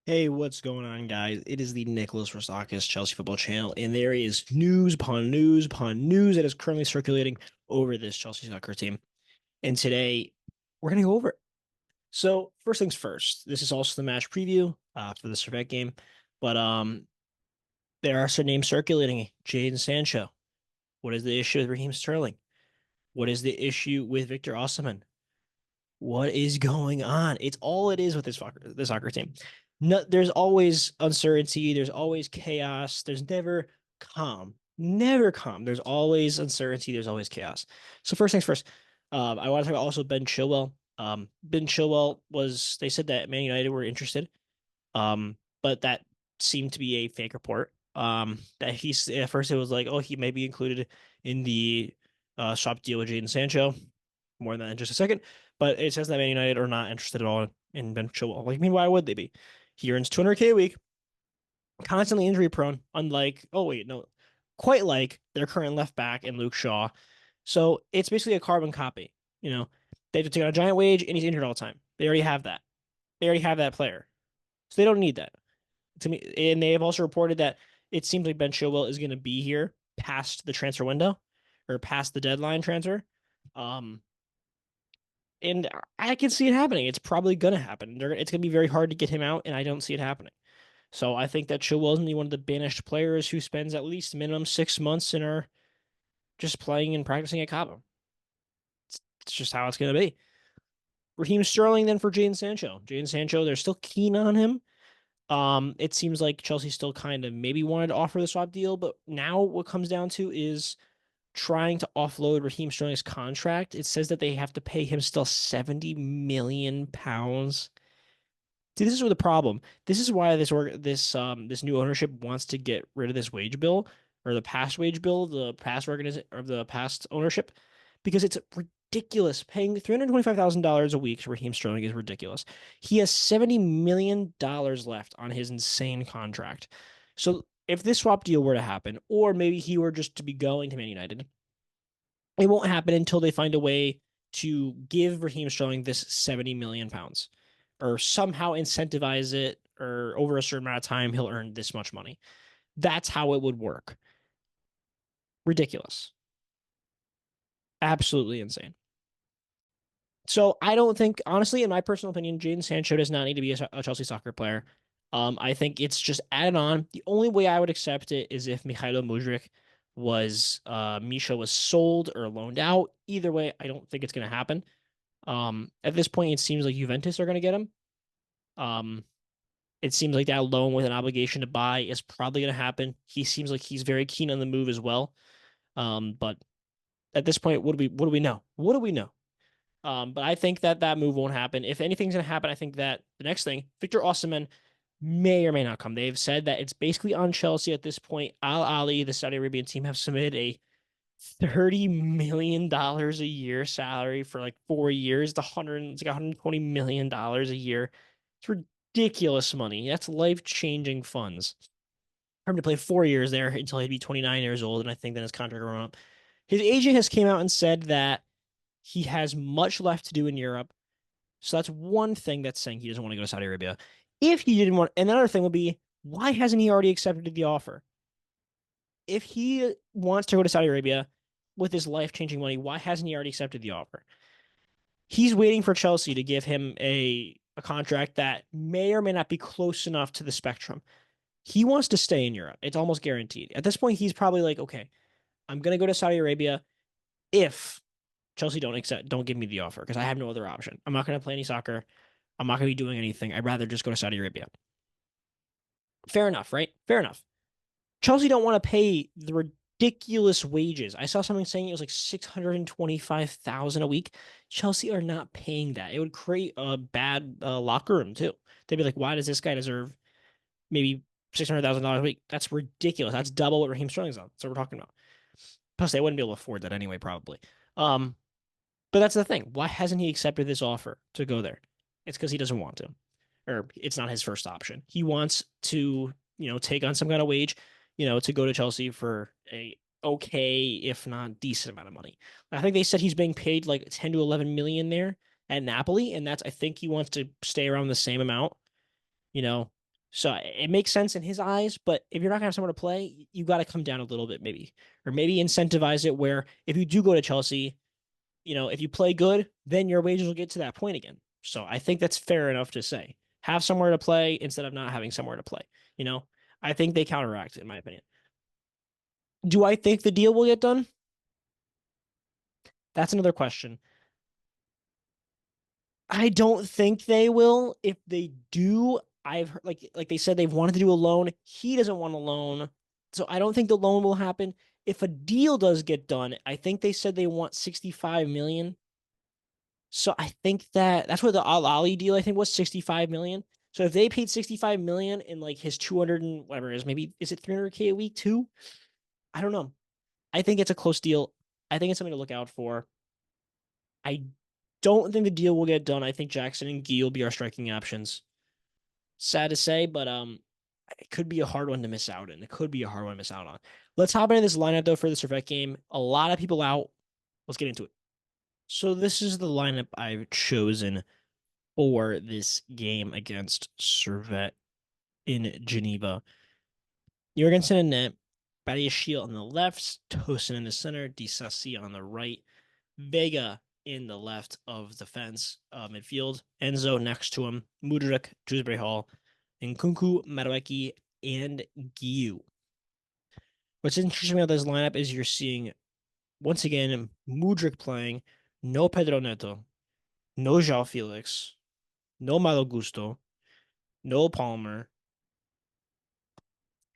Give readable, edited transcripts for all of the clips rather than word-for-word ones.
Hey, what's going on, guys? It is the Nicholas Rosakis Chelsea Football Channel, and there is news upon news upon news that is currently circulating over this Chelsea soccer team. And today, we're going to go over it. So, first things first, this is also the match preview for the Servette game, but there are some names circulating. Jadon Sancho. What is the issue with Raheem Sterling? What is the issue with Victor Osimhen? What is going on? It's all it is with this soccer team. No, there's always uncertainty. There's always chaos. There's never calm. Never calm. There's always uncertainty. There's always chaos. So first things first, I want to talk about also Ben Chilwell. Ben Chilwell was. They said that Man United were interested, but that seemed to be a fake report. That he's at first it was like, oh, he may be included in the swap deal with Jadon Sancho. More than that in just a second. But it says that Man United are not interested at all in Ben Chilwell. Like, I mean, why would they be? He earns 200K a week, constantly injury prone, unlike, oh, wait, no, quite like their current left back and Luke Shaw. So it's basically a carbon copy. You know, they have to take on a giant wage and he's injured all the time. They already have that. They already have that player. So they don't need that. To me, and they have also reported that it seems like Ben Chilwell is going to be here past the transfer window or past the deadline transfer. Um, and I can see it happening. It's probably going to happen. It's going to be very hard to get him out, and I don't see it happening. So I think that Chilwell is going to be one of the banished players who spends at least minimum 6 months in our just playing and practicing at Cabo. It's just how it's going to be. Raheem Sterling then for Jadon Sancho. Jadon Sancho, they're still keen on him. It seems like Chelsea still kind of maybe wanted to offer the swap deal, but now what comes down to is trying to offload Raheem Sterling's contract. It says that they have to pay him still 70 million pounds. See, this is where the problem. This is why this new ownership wants to get rid of this wage bill or the past wage bill, the past organization or the past ownership, because it's ridiculous. Paying $325,000 a week to Raheem Sterling is ridiculous. He has $70 million left on his insane contract. So if this swap deal were to happen, or maybe he were just to be going to Man United, it won't happen until they find a way to give Raheem Sterling this 70 million pounds or somehow incentivize it, or over a certain amount of time he'll earn this much money. That's how it would work. Ridiculous. Absolutely insane. So I don't think, honestly, in my personal opinion, Jadon Sancho does not need to be a Chelsea soccer player. I think it's just added on. The only way I would accept it is if Mikhailo Mudryk Misha was sold or loaned out. Either way, I don't think it's going to happen. At this point, it seems like Juventus are going to get him. Um, it seems like that loan with an obligation to buy is probably going to happen. He seems like he's very keen on the move as well. But at this point, what do we know? What do we know? But I think that that move won't happen. If anything's going to happen, I think that the next thing, Victor Osimhen may or may not come. They've said that it's basically on Chelsea at this point. Al Ali, the Saudi Arabian team, have submitted a $30 million a year salary for like 4 years. It's like $120 million a year. It's ridiculous money. That's life-changing funds. For him to play 4 years there until he'd be 29 years old, and I think then his contract will run up. His agent has came out and said that he has much left to do in Europe. So that's one thing that's saying he doesn't want to go to Saudi Arabia. If he didn't want, and another thing would be, why hasn't he already accepted the offer? If he wants to go to Saudi Arabia with his life-changing money, why hasn't he already accepted the offer? He's waiting for Chelsea to give him a contract that may or may not be close enough to the spectrum. He wants to stay in Europe. It's almost guaranteed. At this point, he's probably like, okay, I'm gonna go to Saudi Arabia if Chelsea don't give me the offer because I have no other option. I'm not gonna play any soccer. I'm not gonna be doing anything. I'd rather just go to Saudi Arabia. Fair enough, right? Fair enough. Chelsea don't want to pay the ridiculous wages. I saw something saying it was like 625,000 a week. Chelsea are not paying that. It would create a bad locker room too. They'd be like, why does this guy deserve maybe $600,000 a week? That's ridiculous. That's double what Raheem Sterling's on. That's what we're talking about. Plus, they wouldn't be able to afford that anyway, probably. Um, but that's the thing. Why hasn't he accepted this offer to go there? It's because he doesn't want to, or it's not his first option. He wants to, take on some kind of wage, to go to Chelsea for a okay, if not decent amount of money. I think they said he's being paid like 10 to 11 million there at Napoli, and I think he wants to stay around the same amount, you know. So it makes sense in his eyes, but if you're not gonna have somewhere to play, you got to come down a little bit, maybe, or maybe incentivize it where if you do go to Chelsea, if you play good, then your wages will get to that point again. So I think that's fair enough to say. Have somewhere to play instead of not having somewhere to play. You know, I think they counteract, in my opinion. Do I think the deal will get done? That's another question. I don't think they will. If they do, I've heard, like they said they've wanted to do a loan. He doesn't want a loan. So I don't think the loan will happen. If a deal does get done, I think they said they want 65 million. So I think that's what the Al Ali deal I think was 65 million. So if they paid 65 million in like his 200 and whatever it is, maybe is it 300K a week too? I don't know. I think it's a close deal. I think it's something to look out for. I don't think the deal will get done. I think Jackson and Gee will be our striking options. Sad to say, but it could be a hard one to miss out in. It could be a hard one to miss out on. Let's hop into this lineup though for the Servette game. A lot of people out. Let's get into it. So this is the lineup I've chosen for this game against Servette in Geneva. Jorgensen in net, Badiashile on the left, Tosin in the center, Disasi on the right, Vega in the left of the fence midfield, Enzo next to him, Mudryk, Dewsbury Hall, Nkunku, Madueke, and Giu. What's interesting about this lineup is you're seeing, once again, Mudryk playing, no Pedro Neto, no João Felix, no Malo Gusto, no Palmer.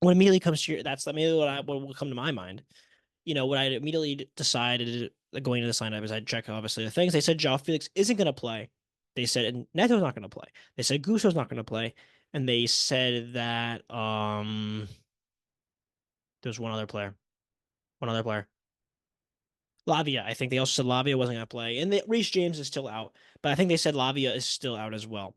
What immediately comes to that's immediately what will come to my mind. What I immediately decided going into this lineup is I'd check obviously the things. They said João Felix isn't going to play. They said Neto's not going to play. They said Gusto's not going to play, and they said that there's one other player, one other player. Lavia. I think they also said Lavia wasn't going to play, and Reece James is still out, but I think they said Lavia is still out as well.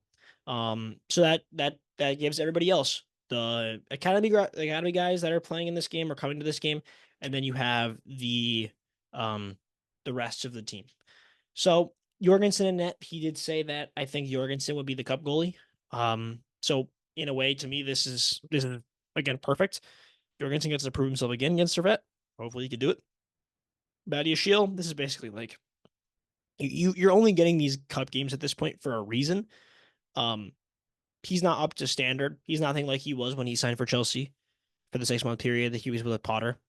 So that gives everybody else the academy guys that are playing in this game or coming to this game, and then you have um the rest of the team. So Jorgensen in net, he did say that I think Jorgensen would be the cup goalie. So in a way, to me, this is again perfect. Jorgensen gets to prove himself again against Servette. Hopefully, he can do it. Badia Shield, this is basically like you're only getting these cup games at this point for a reason. Um, he's not up to standard. He's nothing like he was when he signed for Chelsea for the 6 month period that he was with Potter.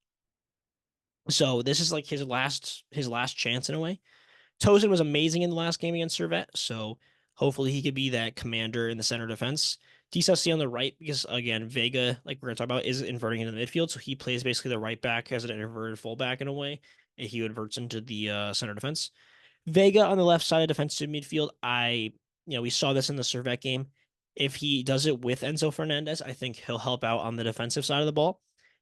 So this is like his last chance in a way. Tosin was amazing in the last game against Servette, so hopefully he could be that commander in the center defense. TCC on the right, because again, Vega, like we're gonna talk about, is inverting into the midfield, so he plays basically the right back as an inverted fullback in a way, and he inverts into the center defense. Vega on the left side of defensive midfield, we saw this in the Servette game. If he does it with Enzo Fernandez, I think he'll help out on the defensive side of the ball,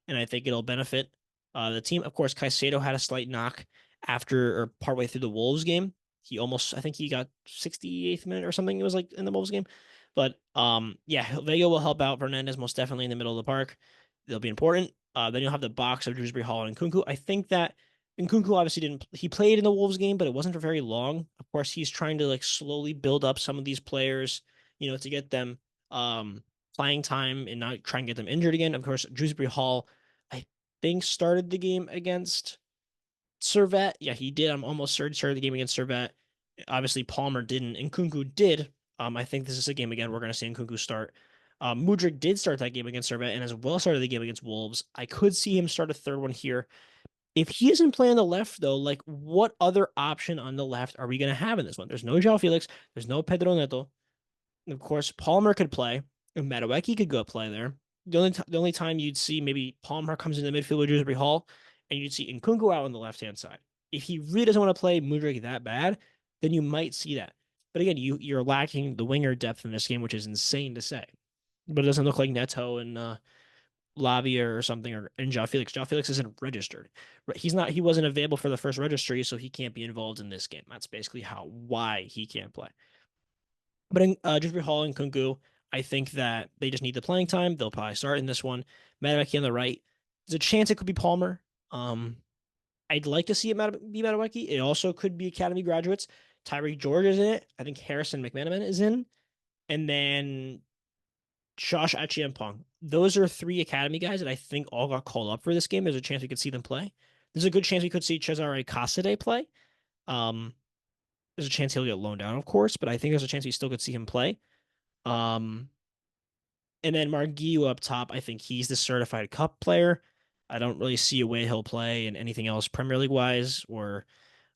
and I think it'll benefit the team. Of course, Caicedo had a slight knock after or partway through the Wolves game. I think he got 68th minute or something. It was like in the Wolves game, but yeah, Vega will help out Fernandez most definitely in the middle of the park. They'll be important. Then you'll have the box of Dewsbury Hall and Kunku. I think that and Kunku obviously didn't. He played in the Wolves game, but it wasn't for very long. Of course, he's trying to like slowly build up some of these players, to get them playing time and not try and get them injured again. Of course, Dewsbury Hall, I think, started the game against Servette. Yeah, he did. I'm almost certain started the game against Servette. Obviously, Palmer didn't, and Kunku did. I think this is a game again we're going to see Kunku start. Mudryk did start that game against Servette and as well started the game against Wolves. I could see him start a third one here. If he isn't playing on the left, though, like what other option on the left are we going to have in this one? There's no João Felix. There's no Pedro Neto. And of course, Palmer could play. And Madueke could go play there. The only time you'd see maybe Palmer comes in the midfield with Dewsbury Hall, and you'd see Nkunku out on the left hand side. If he really doesn't want to play Mudryk that bad, then you might see that. But again, you're lacking the winger depth in this game, which is insane to say. But it doesn't look like Neto and Lavia or something, or and João Felix. João Felix isn't registered. He wasn't available for the first registry, so he can't be involved in this game. That's basically why he can't play. But in Jeffrey Hall and Kunku, I think that they just need the playing time. They'll probably start in this one. Madueke on the right. There's a chance it could be Palmer. I'd like to see it be Madueke. It also could be Academy graduates. Tyreek George is in it. I think Harrison McManaman is in. And then Josh Achiampong. Those are three academy guys that I think all got called up for this game. There's a chance we could see them play. There's a good chance we could see Cesare Casade play. Um, there's a chance he'll get loaned out, of course, but I think there's a chance we still could see him play. Um, and then Marguillo up top, I think he's the certified cup player. I don't really see a way he'll play in anything else Premier League wise, or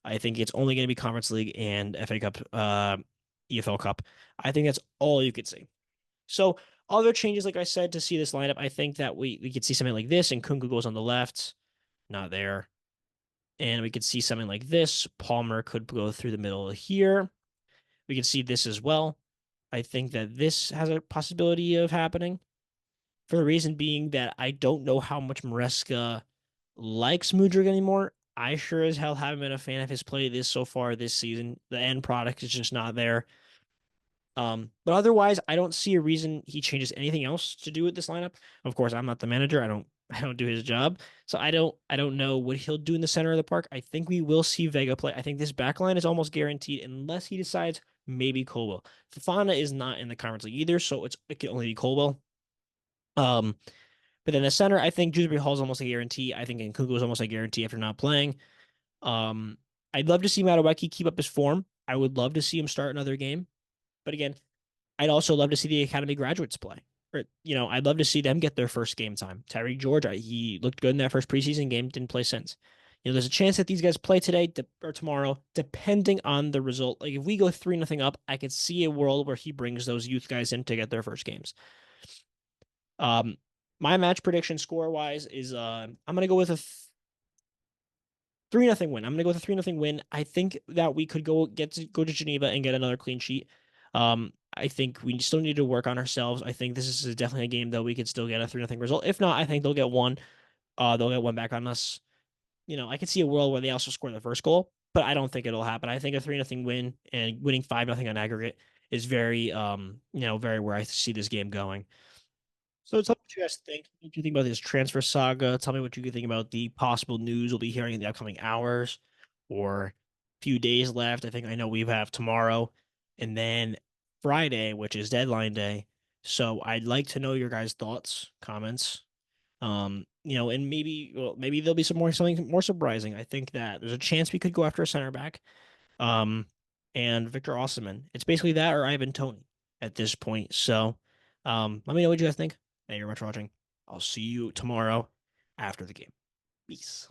I think it's only going to be Conference League and FA Cup, EFL Cup. I think that's all you could see. So other changes, like I said, to see this lineup, I think that we could see something like this, and Kunku goes on the left, not there. And we could see something like this. Palmer could go through the middle here. We could see this as well. I think that this has a possibility of happening for the reason being that I don't know how much Maresca likes Mudryk anymore. I sure as hell haven't been a fan of his play this so far this season. The end product is just not there. But otherwise, I don't see a reason he changes anything else to do with this lineup. Of course, I'm not the manager. I don't do his job. So I don't know what he'll do in the center of the park. I think we will see Vega play. I think this back line is almost guaranteed unless he decides maybe Colwell. Fofana is not in the conference league either, so it can only be Colwell. Um, but then the center, I think Dewsbury Hall is almost a guarantee. I think Nkunku is almost a guarantee after not playing. Um, I'd love to see Madueke keep up his form. I would love to see him start another game. But again, I'd also love to see the academy graduates play. Or, I'd love to see them get their first game time. Tyreek George, he looked good in that first preseason game, didn't play since. There's a chance that these guys play today or tomorrow, depending on the result. Like if we go 3-0 up, I could see a world where he brings those youth guys in to get their first games. Um, my match prediction score wise is I'm gonna go with a 3-0 win. I'm gonna go with a 3-0 win. I think that we could go to Geneva and get another clean sheet. I think we still need to work on ourselves. I think this is definitely a game that we could still get a 3-0 result. If not, I think they'll get one. They'll get one back on us. I could see a world where they also score the first goal, but I don't think it'll happen. I think a 3-0 win and winning 5-0 on aggregate is very very where I see this game going. So tell me what you guys think. What do you think about this transfer saga? Tell me what you think about the possible news we'll be hearing in the upcoming hours or few days left. I know we have tomorrow and then Friday, which is deadline day. So I'd like to know your guys' thoughts, comments. And maybe there'll be something more surprising. I think that there's a chance we could go after a center back. Um, and Victor Osimhen. It's basically that or Ivan Toney at this point. So, let me know what you guys think. Thank you very much for watching. I'll see you tomorrow after the game. Peace.